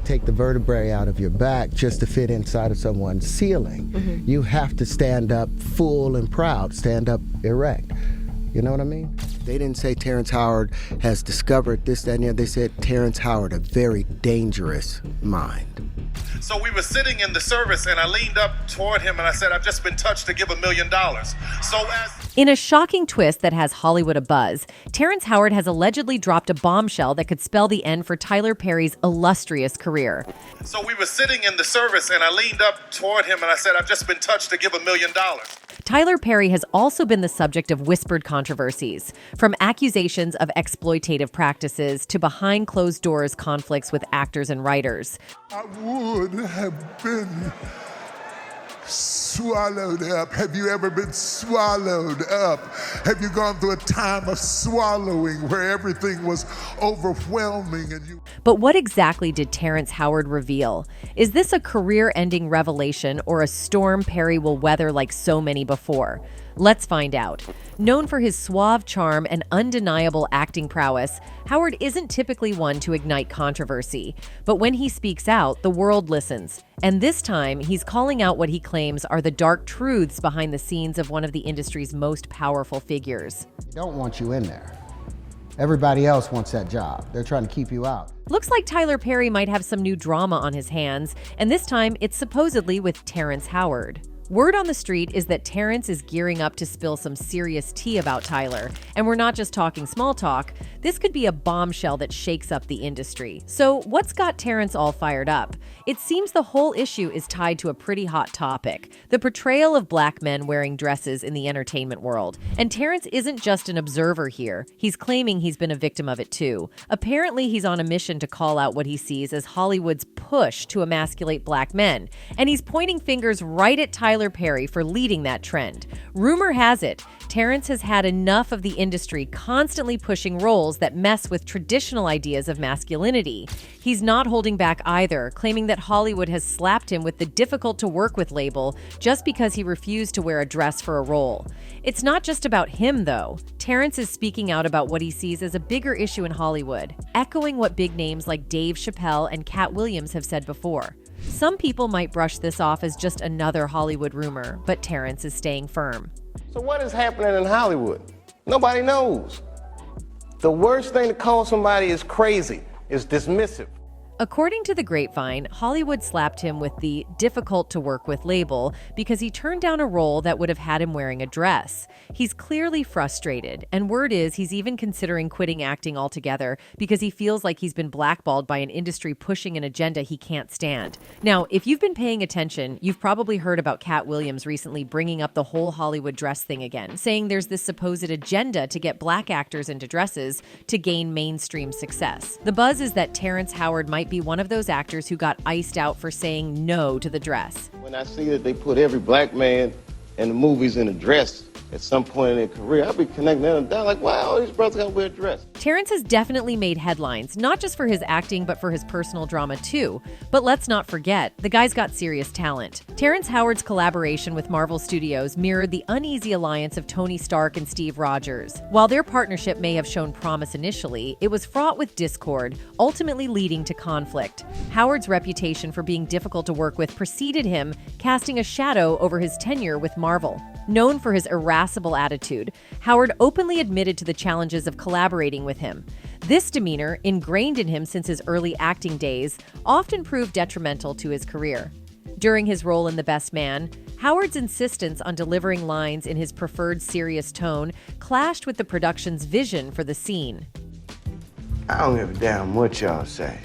take the vertebrae out of your back just to fit inside of someone's ceiling. Mm-hmm. You have to stand up full and proud, stand up erect. You know what I mean? They didn't say Terrence Howard has discovered this, that, and the other. They said Terrence Howard, a very dangerous mind. So we were sitting in the service and I leaned up toward him and I said, I've just been touched to give $1 million. In a shocking twist that has Hollywood abuzz, Terrence Howard has allegedly dropped a bombshell that could spell the end for Tyler Perry's illustrious career. So we were sitting in the service and I leaned up toward him and I said, I've just been touched to give $1 million. Tyler Perry has also been the subject of whispered controversies, from accusations of exploitative practices to behind closed doors conflicts with actors and writers. I would have been swallowed up. Have you ever been swallowed up? Have you gone through a time of swallowing where everything was overwhelming and you... But what exactly did Terrence Howard reveal? Is this a career-ending revelation or a storm Perry will weather like so many before? Let's find out. Known for his suave charm and undeniable acting prowess, Howard isn't typically one to ignite controversy. But when he speaks out, the world listens. And this time, he's calling out what he claims are the dark truths behind the scenes of one of the industry's most powerful figures. They don't want you in there. Everybody else wants that job. They're trying to keep you out. Looks like Tyler Perry might have some new drama on his hands, and this time it's supposedly with Terrence Howard. Word on the street is that Terrence is gearing up to spill some serious tea about Tyler. And we're not just talking small talk. This could be a bombshell that shakes up the industry. So what's got Terrence all fired up? It seems the whole issue is tied to a pretty hot topic: the portrayal of black men wearing dresses in the entertainment world. And Terrence isn't just an observer here. He's claiming he's been a victim of it too. Apparently, he's on a mission to call out what he sees as Hollywood's push to emasculate black men. And he's pointing fingers right at Tyler Perry for leading that trend. Rumor has it, Terrence has had enough of the industry constantly pushing roles that mess with traditional ideas of masculinity. He's not holding back either, claiming that Hollywood has slapped him with the difficult to work with label just because he refused to wear a dress for a role. It's not just about him, though. Terrence is speaking out about what he sees as a bigger issue in Hollywood, echoing what big names like Dave Chappelle and Cat Williams have said before. Some people might brush this off as just another Hollywood rumor, but Terrence is staying firm. So what is happening in Hollywood? Nobody knows. The worst thing to call somebody is crazy, is dismissive. According to The Grapevine, Hollywood slapped him with the difficult to work with label because he turned down a role that would have had him wearing a dress. He's clearly frustrated, and word is he's even considering quitting acting altogether because he feels like he's been blackballed by an industry pushing an agenda he can't stand. Now, if you've been paying attention, you've probably heard about Cat Williams recently bringing up the whole Hollywood dress thing again, saying there's this supposed agenda to get black actors into dresses to gain mainstream success. The buzz is that Terrence Howard might be one of those actors who got iced out for saying no to the dress. When I see that they put every black man in the movies in a dress at some point in their career, I'll be connecting them down like, wow, all these brothers gotta wear a dress. Terrence has definitely made headlines, not just for his acting, but for his personal drama too. But let's not forget, the guy's got serious talent. Terrence Howard's collaboration with Marvel Studios mirrored the uneasy alliance of Tony Stark and Steve Rogers. While their partnership may have shown promise initially, it was fraught with discord, ultimately leading to conflict. Howard's reputation for being difficult to work with preceded him, casting a shadow over his tenure with Marvel. Known for his irascible attitude, Howard openly admitted to the challenges of collaborating with him. This demeanor, ingrained in him since his early acting days, often proved detrimental to his career. During his role in The Best Man, Howard's insistence on delivering lines in his preferred serious tone clashed with the production's vision for the scene. I don't give a damn what y'all say.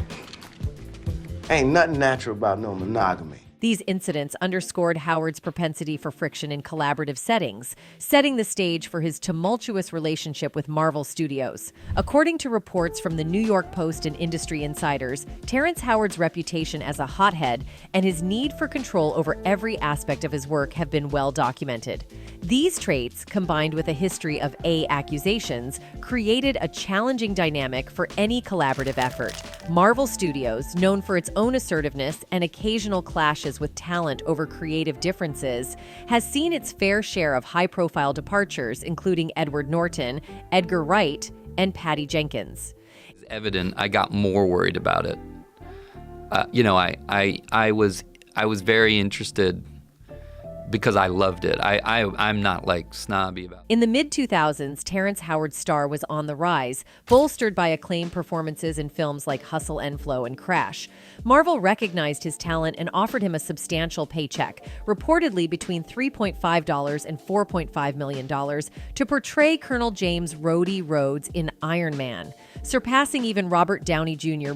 Ain't nothing natural about no monogamy. These incidents underscored Howard's propensity for friction in collaborative settings, setting the stage for his tumultuous relationship with Marvel Studios. According to reports from the New York Post and industry insiders, Terrence Howard's reputation as a hothead and his need for control over every aspect of his work have been well documented. These traits, combined with a history of accusations, created a challenging dynamic for any collaborative effort. Marvel Studios, known for its own assertiveness and occasional clashes with talent over creative differences, has seen its fair share of high-profile departures, including Edward Norton, Edgar Wright, and Patty Jenkins. It's evident I got more worried about it. I was very interested because I loved it. I'm not like snobby about it. In the mid-2000s, Terrence Howard's star was on the rise, bolstered by acclaimed performances in films like Hustle and Flow and Crash. Marvel recognized his talent and offered him a substantial paycheck, reportedly between $3.5 and $4.5 million, to portray Colonel James Rhodey Rhodes in Iron Man, surpassing even Robert Downey Jr.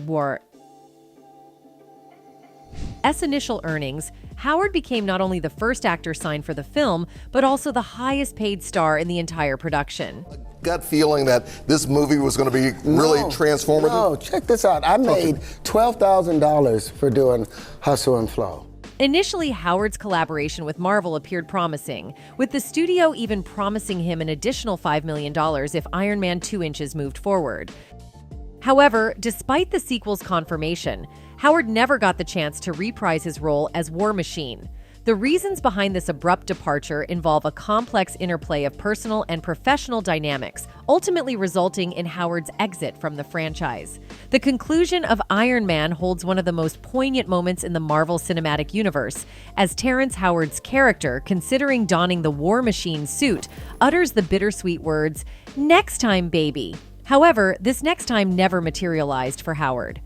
Initial earnings, Howard became not only the first actor signed for the film, but also the highest paid star in the entire production. Gut feeling that this movie was going to be really transformative? No, check this out. I made $12,000 for doing Hustle and Flow. Initially, Howard's collaboration with Marvel appeared promising, with the studio even promising him an additional $5 million if Iron Man 2 Inches moved forward. However, despite the sequel's confirmation, Howard never got the chance to reprise his role as War Machine. The reasons behind this abrupt departure involve a complex interplay of personal and professional dynamics, ultimately resulting in Howard's exit from the franchise. The conclusion of Iron Man holds one of the most poignant moments in the Marvel Cinematic Universe, as Terrence Howard's character, considering donning the War Machine suit, utters the bittersweet words, "Next time, baby." However, this next time never materialized for Howard.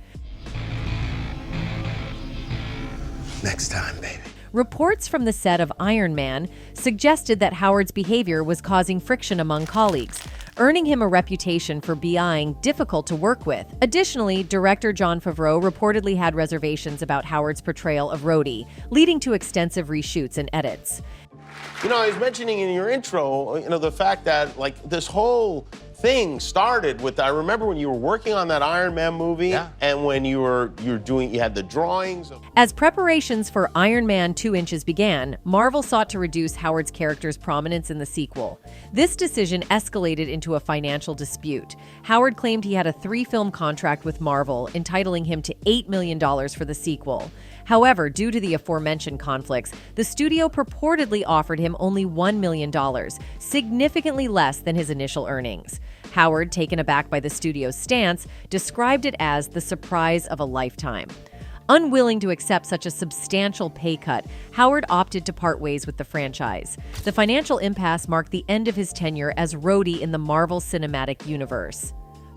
Next time, baby. Reports from the set of Iron Man suggested that Howard's behavior was causing friction among colleagues, earning him a reputation for being difficult to work with. Additionally, director Jon Favreau reportedly had reservations about Howard's portrayal of Rhodey, leading to extensive reshoots and edits. You know, I was mentioning in your intro, the fact that, like, this whole thing started with, I remember when you were working on that Iron Man movie, and when you had the drawings. As preparations for Iron Man 2 Inches began, Marvel sought to reduce Howard's character's prominence in the sequel. This decision escalated into a financial dispute. Howard claimed he had a 3-film contract with Marvel, entitling him to $8 million for the sequel. However, due to the aforementioned conflicts, the studio purportedly offered him only $1 million, significantly less than his initial earnings. Howard, taken aback by the studio's stance, described it as the surprise of a lifetime. Unwilling to accept such a substantial pay cut, Howard opted to part ways with the franchise. The financial impasse marked the end of his tenure as Rhodey in the Marvel Cinematic Universe.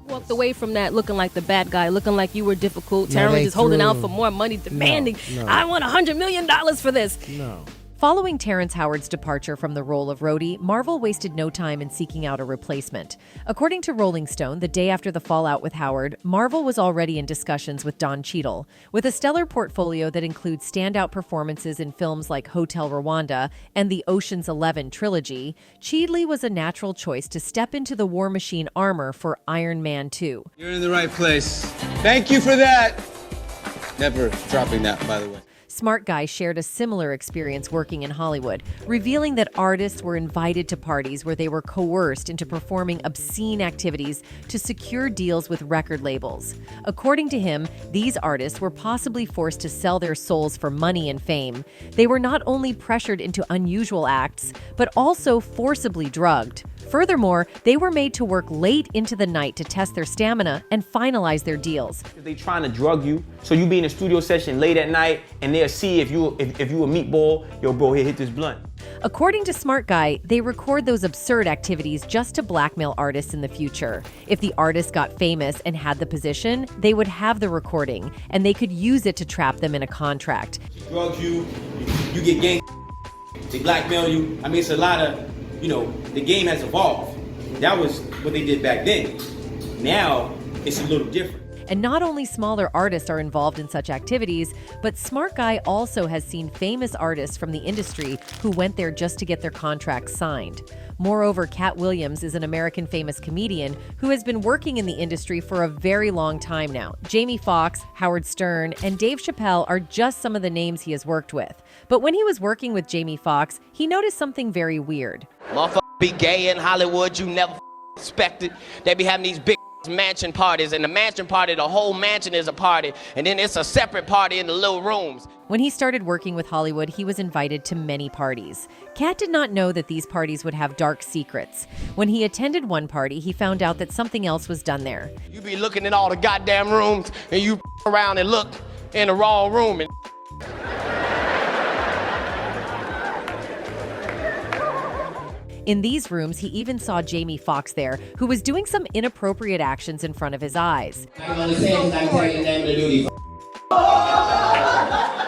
Walked away from that looking like the bad guy, looking like you were difficult. Terrence is holding out for more money, demanding, I want $100 million for this. No. Following Terrence Howard's departure from the role of Rhodey, Marvel wasted no time in seeking out a replacement. According to Rolling Stone, the day after the fallout with Howard, Marvel was already in discussions with Don Cheadle. With a stellar portfolio that includes standout performances in films like Hotel Rwanda and the Ocean's 11 trilogy, Cheadle was a natural choice to step into the War Machine armor for Iron Man 2. You're in the right place. Thank you for that. Never dropping that, by the way. Smart Guy shared a similar experience working in Hollywood, revealing that artists were invited to parties where they were coerced into performing obscene activities to secure deals with record labels. According to him, these artists were possibly forced to sell their souls for money and fame. They were not only pressured into unusual acts, but also forcibly drugged. Furthermore, they were made to work late into the night to test their stamina and finalize their deals. They trying to drug you, so you be in a studio session late at night, and they'll see if you a meatball, yo bro, here, hit this blunt. According to Smart Guy, they record those absurd activities just to blackmail artists in the future. If the artist got famous and had the position, they would have the recording, and they could use it to trap them in a contract. Drug you get gang, they blackmail you. I mean, it's a lot of, the game has evolved. That was what they did back then. Now, it's a little different. And not only smaller artists are involved in such activities, but Smart Guy also has seen famous artists from the industry who went there just to get their contracts signed. Moreover, Cat Williams is an American famous comedian who has been working in the industry for a very long time now. Jamie Foxx, Howard Stern, and Dave Chappelle are just some of the names he has worked with. But when he was working with Jamie Foxx, he noticed something very weird. Motherfucker be gay in Hollywood, you never expected. They be having these big mansion parties, and the mansion party, the whole mansion is a party, and then it's a separate party in the little rooms. When he started working with Hollywood, he was invited to many parties. Cat did not know that these parties would have dark secrets. When he attended one party, he found out that something else was done there. You be looking in all the goddamn rooms, and you around and look, in the wrong room and In these rooms, he even saw Jamie Foxx there, who was doing some inappropriate actions in front of his eyes. I'm gonna say it because I can tell you the name of the dude.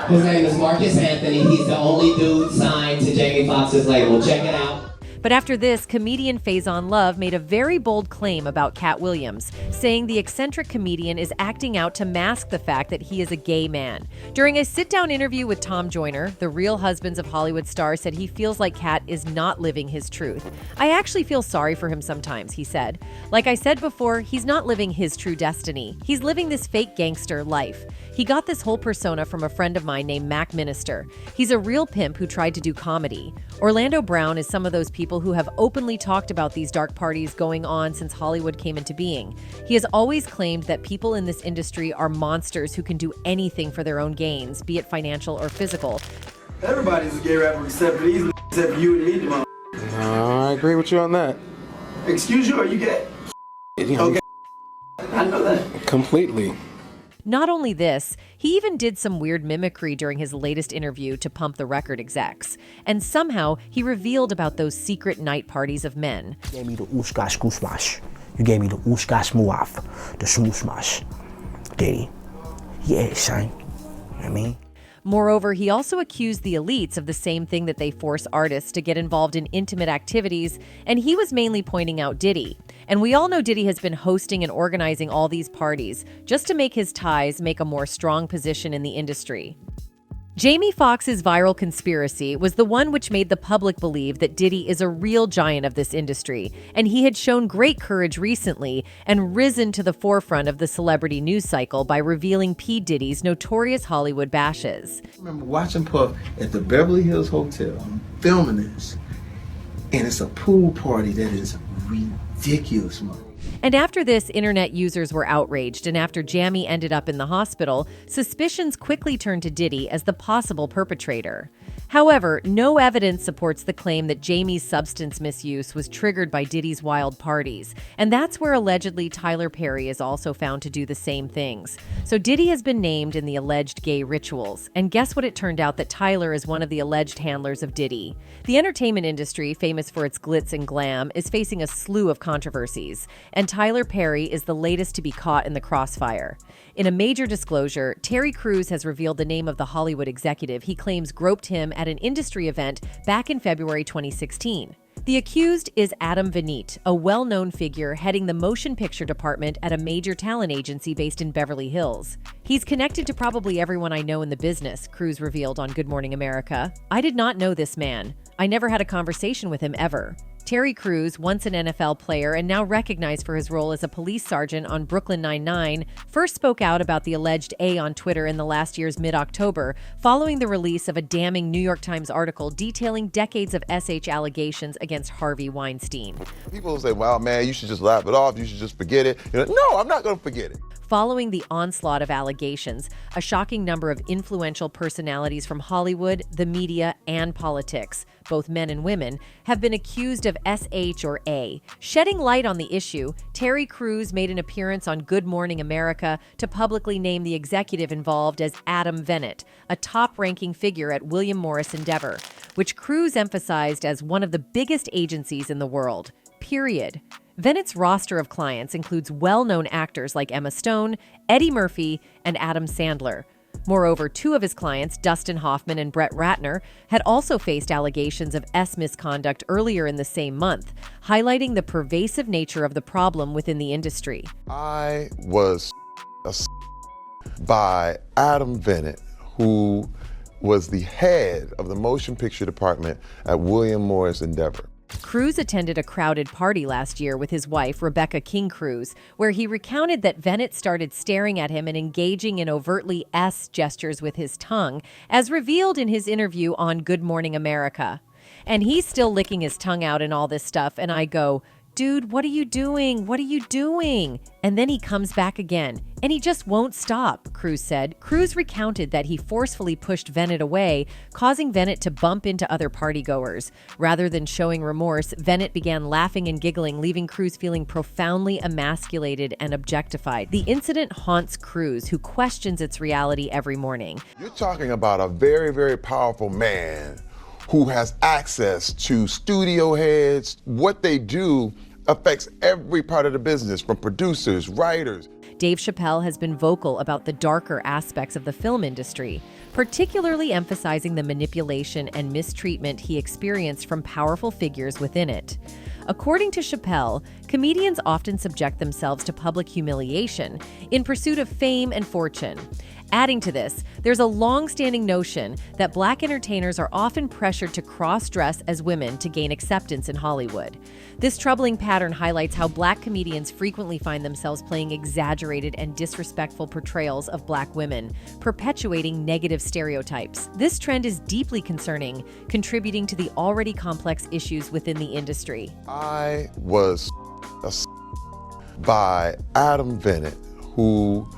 His name is Marcus Anthony. He's the only dude signed to Jamie Foxx's label. Check it out. But after this, comedian Faison Love made a very bold claim about Cat Williams, saying the eccentric comedian is acting out to mask the fact that he is a gay man. During a sit-down interview with Tom Joyner, the Real Husbands of Hollywood star said he feels like Cat is not living his truth. "I actually feel sorry for him sometimes," he said. "Like I said before, he's not living his true destiny. He's living this fake gangster life. He got this whole persona from a friend of mine named Mac Minister. He's a real pimp who tried to do comedy." Orlando Brown is some of those people who have openly talked about these dark parties going on since Hollywood came into being. He has always claimed that people in this industry are monsters who can do anything for their own gains, be it financial or physical. Everybody's a gay rapper except for these except for you and me, Demon. I agree with you on that. Excuse you, are you gay? Okay. I know that. Completely. Not only this, he even did some weird mimicry during his latest interview to pump the record execs. And somehow, he revealed about those secret night parties of men. You gave me the ooshkash gooshmash. You gave me the ooshkash muaf, the smooshmash. Diddy. Yeah, son. You know what I mean? Moreover, he also accused the elites of the same thing that they force artists to get involved in intimate activities, and he was mainly pointing out Diddy. And we all know Diddy has been hosting and organizing all these parties just to make his ties make a more strong position in the industry. Jamie Foxx's viral conspiracy was the one which made the public believe that Diddy is a real giant of this industry, and he had shown great courage recently and risen to the forefront of the celebrity news cycle by revealing P. Diddy's notorious Hollywood bashes. I remember watching Puff at the Beverly Hills Hotel. I'm filming this, and it's a pool party that is ridiculous, man. And after this, internet users were outraged, and after Jamie ended up in the hospital, suspicions quickly turned to Diddy as the possible perpetrator. However, no evidence supports the claim that Jamie's substance misuse was triggered by Diddy's wild parties, and that's where allegedly Tyler Perry is also found to do the same things. So Diddy has been named in the alleged gay rituals, and guess what? It turned out that Tyler is one of the alleged handlers of Diddy. The entertainment industry, famous for its glitz and glam, is facing a slew of controversies, and Tyler Perry is the latest to be caught in the crossfire. In a major disclosure, Terry Crews has revealed the name of the Hollywood executive he claims groped him at an industry event back in February 2016. The accused is Adam Venit, a well-known figure heading the motion picture department at a major talent agency based in Beverly Hills. He's connected to probably everyone I know in the business, Crews revealed on Good Morning America. "I did not know this man. I never had a conversation with him ever." Terry Crews, once an NFL player and now recognized for his role as a police sergeant on Brooklyn Nine-Nine, first spoke out about the alleged A on Twitter in the last year's mid-October, following the release of a damning New York Times article detailing decades of SH allegations against Harvey Weinstein. People say, wow, man, you should just laugh it off. You should just forget it. No, I'm not going to forget it. Following the onslaught of allegations, a shocking number of influential personalities from Hollywood, the media, and politics, both men and women, have been accused of SH or A. Shedding light on the issue, Terry Crews made an appearance on Good Morning America to publicly name the executive involved as Adam Venit, a top-ranking figure at William Morris Endeavor, which Crews emphasized as one of the biggest agencies in the world. Period. Venit's roster of clients includes well-known actors like Emma Stone, Eddie Murphy, and Adam Sandler. Moreover, two of his clients, Dustin Hoffman and Brett Ratner, had also faced allegations of misconduct earlier in the same month, highlighting the pervasive nature of the problem within the industry. I was by Adam Venit, who was the head of the motion picture department at William Morris Endeavor. Crews attended a crowded party last year with his wife, Rebecca King Crews, where he recounted that Venit started staring at him and engaging in overtly S gestures with his tongue, as revealed in his interview on Good Morning America. And he's still licking his tongue out and all this stuff, and I go, "Dude, what are you doing? What are you doing?" And then he comes back again, and he just won't stop, Cruz said. Cruz recounted that he forcefully pushed Venit away, causing Venit to bump into other partygoers. Rather than showing remorse, Venit began laughing and giggling, leaving Cruz feeling profoundly emasculated and objectified. The incident haunts Cruz, who questions its reality every morning. You're talking about a very, very powerful man who has access to studio heads. What they do affects every part of the business, from producers, writers. Dave Chappelle has been vocal about the darker aspects of the film industry, particularly emphasizing the manipulation and mistreatment he experienced from powerful figures within it. According to Chappelle, comedians often subject themselves to public humiliation in pursuit of fame and fortune. Adding to this, there's a long-standing notion that Black entertainers are often pressured to cross-dress as women to gain acceptance in Hollywood. This troubling pattern highlights how Black comedians frequently find themselves playing exaggerated and disrespectful portrayals of Black women, perpetuating negative stereotypes. This trend is deeply concerning, contributing to the already complex issues within the industry. I was by Adam Venit, who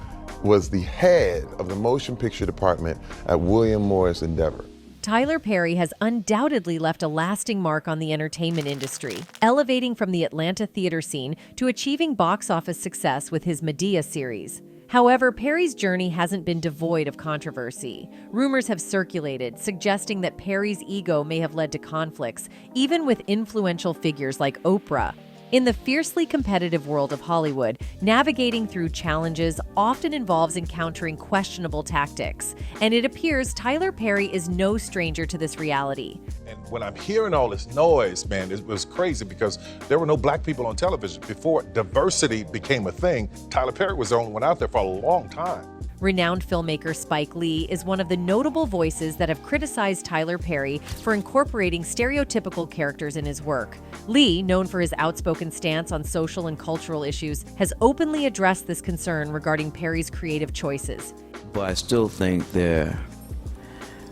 was the head of the motion picture department at William Morris Endeavor. Tyler Perry has undoubtedly left a lasting mark on the entertainment industry, elevating from the Atlanta theater scene to achieving box office success with his Medea series. However, Perry's journey hasn't been devoid of controversy. Rumors have circulated, suggesting that Perry's ego may have led to conflicts, even with influential figures like Oprah. In the fiercely competitive world of Hollywood, navigating through challenges often involves encountering questionable tactics, and it appears Tyler Perry is no stranger to this reality. And when I'm hearing all this noise, man, it was crazy because there were no Black people on television. Before diversity became a thing, Tyler Perry was the only one out there for a long time. Renowned filmmaker Spike Lee is one of the notable voices that have criticized Tyler Perry for incorporating stereotypical characters in his work. Lee, known for his outspoken stance on social and cultural issues, has openly addressed this concern regarding Perry's creative choices. But I still think there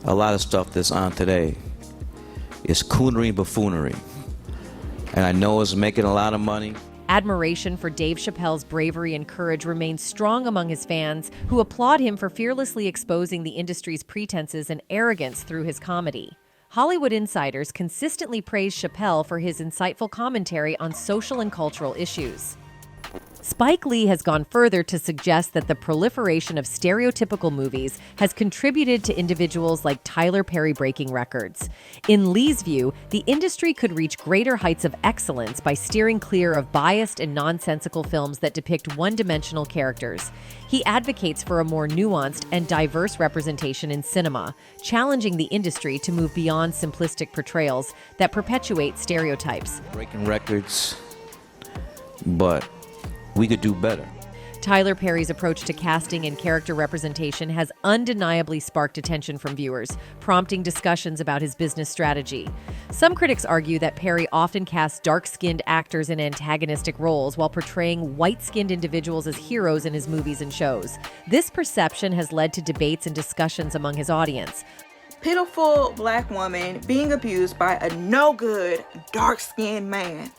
a lot of stuff that's on today is coonery and buffoonery. And I know it's making a lot of money. Admiration for Dave Chappelle's bravery and courage remains strong among his fans, who applaud him for fearlessly exposing the industry's pretenses and arrogance through his comedy. Hollywood insiders consistently praise Chappelle for his insightful commentary on social and cultural issues. Spike Lee has gone further to suggest that the proliferation of stereotypical movies has contributed to individuals like Tyler Perry breaking records. In Lee's view, the industry could reach greater heights of excellence by steering clear of biased and nonsensical films that depict one-dimensional characters. He advocates for a more nuanced and diverse representation in cinema, challenging the industry to move beyond simplistic portrayals that perpetuate stereotypes. Breaking records, but we could do better. Tyler Perry's approach to casting and character representation has undeniably sparked attention from viewers, prompting discussions about his business strategy. Some critics argue that Perry often casts dark-skinned actors in antagonistic roles while portraying white-skinned individuals as heroes in his movies and shows. This perception has led to debates and discussions among his audience. Pitiful Black woman being abused by a no-good, dark-skinned man,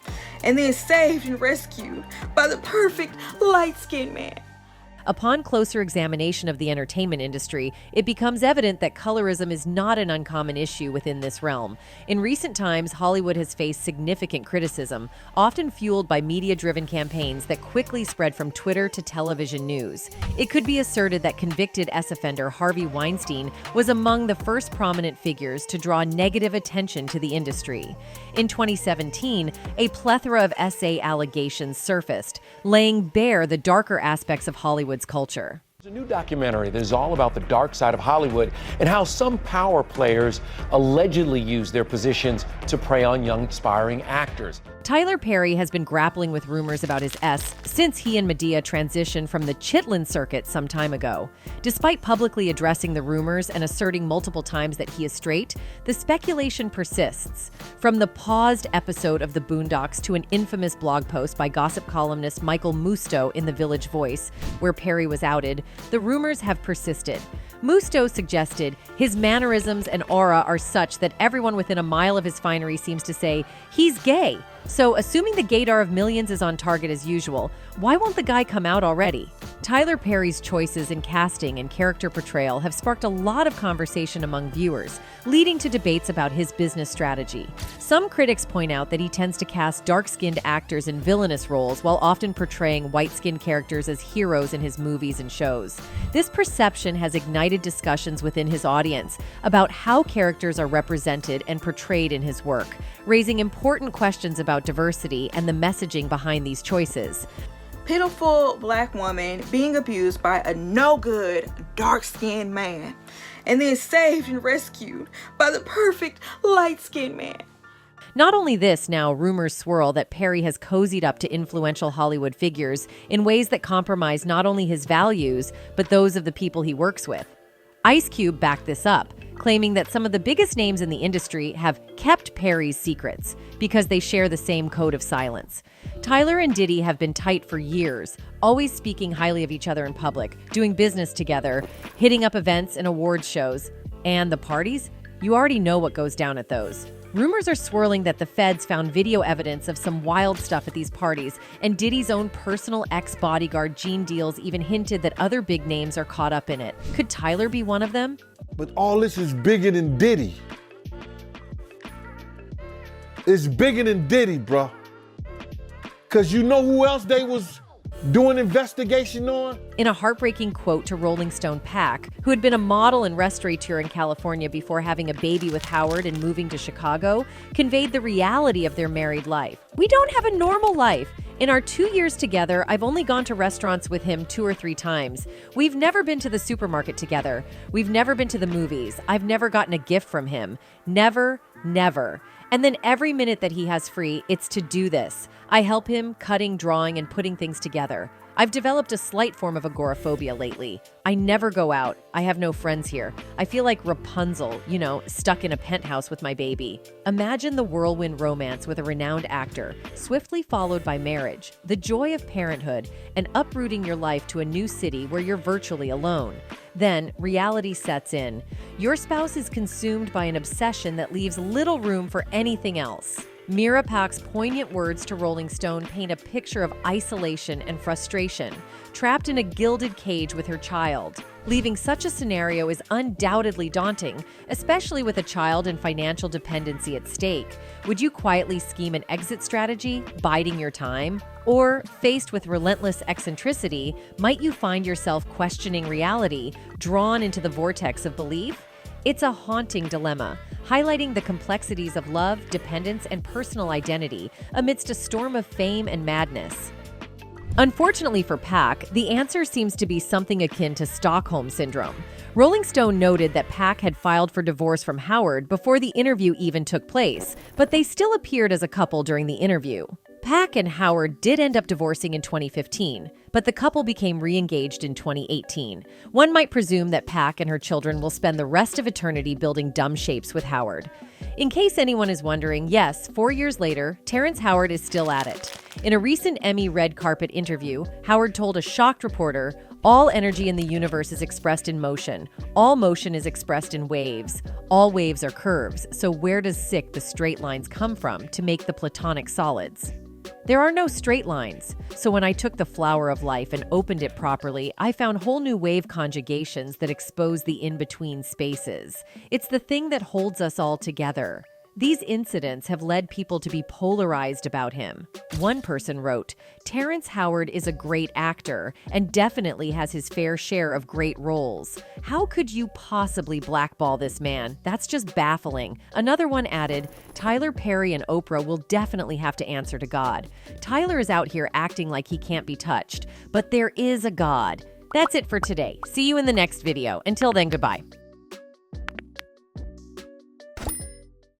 and then saved and rescued by the perfect light-skinned man. Upon closer examination of the entertainment industry, it becomes evident that colorism is not an uncommon issue within this realm. In recent times, Hollywood has faced significant criticism, often fueled by media-driven campaigns that quickly spread from Twitter to television news. It could be asserted that convicted S-offender Harvey Weinstein was among the first prominent figures to draw negative attention to the industry. In 2017, a plethora of SA allegations surfaced, laying bare the darker aspects of Hollywood's culture. There's a new documentary that is all about the dark side of Hollywood and how some power players allegedly use their positions to prey on young aspiring actors. Tyler Perry has been grappling with rumors about his S since he and Medea transitioned from the Chitlin circuit some time ago. Despite publicly addressing the rumors and asserting multiple times that he is straight, the speculation persists. From the paused episode of The Boondocks to an infamous blog post by gossip columnist Michael Musto in The Village Voice, where Perry was outed, the rumors have persisted. Musto suggested his mannerisms and aura are such that everyone within a mile of his finery seems to say, "He's gay." So, assuming the gaydar of millions is on target as usual, why won't the guy come out already? Tyler Perry's choices in casting and character portrayal have sparked a lot of conversation among viewers, leading to debates about his business strategy. Some critics point out that he tends to cast dark-skinned actors in villainous roles while often portraying white-skinned characters as heroes in his movies and shows. This perception has ignited discussions within his audience about how characters are represented and portrayed in his work, raising important questions about diversity and the messaging behind these choices. Pitiful black woman being abused by a no-good, dark-skinned man, and then saved and rescued by the perfect light-skinned man. Not only this, now rumors swirl that Perry has cozied up to influential Hollywood figures in ways that compromise not only his values, but those of the people he works with. Ice Cube backed this up, claiming that some of the biggest names in the industry have kept Perry's secrets because they share the same code of silence. Tyler and Diddy have been tight for years, always speaking highly of each other in public, doing business together, hitting up events and awards shows. And the parties? You already know what goes down at those. Rumors are swirling that the feds found video evidence of some wild stuff at these parties, and Diddy's own personal ex-bodyguard Gene Deals even hinted that other big names are caught up in it. Could Tyler be one of them? But all this is bigger than Diddy. It's bigger than Diddy, bro. Cause you know who else they was doing investigation on? In a heartbreaking quote to Rolling Stone, Pac, who had been a model and restaurateur in California before having a baby with Howard and moving to Chicago, conveyed the reality of their married life. "We don't have a normal life. In our 2 years together, I've only gone to restaurants with him 2 or 3 times. We've never been to the supermarket together. We've never been to the movies. I've never gotten a gift from him. Never, never. And then every minute that he has free, it's to do this. I help him cutting, drawing, and putting things together. I've developed a slight form of agoraphobia lately. I never go out. I have no friends here. I feel like Rapunzel, stuck in a penthouse with my baby." Imagine the whirlwind romance with a renowned actor, swiftly followed by marriage, the joy of parenthood, and uprooting your life to a new city where you're virtually alone. Then, reality sets in. Your spouse is consumed by an obsession that leaves little room for anything else. Mira Pak's poignant words to Rolling Stone paint a picture of isolation and frustration, trapped in a gilded cage with her child. Leaving such a scenario is undoubtedly daunting, especially with a child and financial dependency at stake. Would you quietly scheme an exit strategy, biding your time? Or, faced with relentless eccentricity, might you find yourself questioning reality, drawn into the vortex of belief? It's a haunting dilemma, highlighting the complexities of love, dependence, and personal identity amidst a storm of fame and madness. Unfortunately for Pac, the answer seems to be something akin to Stockholm Syndrome. Rolling Stone noted that Pac had filed for divorce from Howard before the interview even took place, but they still appeared as a couple during the interview. Pac and Howard did end up divorcing in 2015, but the couple became re-engaged in 2018. One might presume that Pac and her children will spend the rest of eternity building dumb shapes with Howard. In case anyone is wondering, yes, 4 years later, Terrence Howard is still at it. In a recent Emmy red carpet interview, Howard told a shocked reporter, "All energy in the universe is expressed in motion. All motion is expressed in waves. All waves are curves, so where does the straight lines come from to make the platonic solids?" There are no straight lines, so when I took the flower of life and opened it properly, I found whole new wave conjugations that expose the in-between spaces. It's the thing that holds us all together. These incidents have led people to be polarized about him. One person wrote, "Terrence Howard is a great actor and definitely has his fair share of great roles. How could you possibly blackball this man? That's just baffling." Another one added, "Tyler Perry and Oprah will definitely have to answer to God. Tyler is out here acting like he can't be touched, but there is a God." That's it for today. See you in the next video. Until then, goodbye.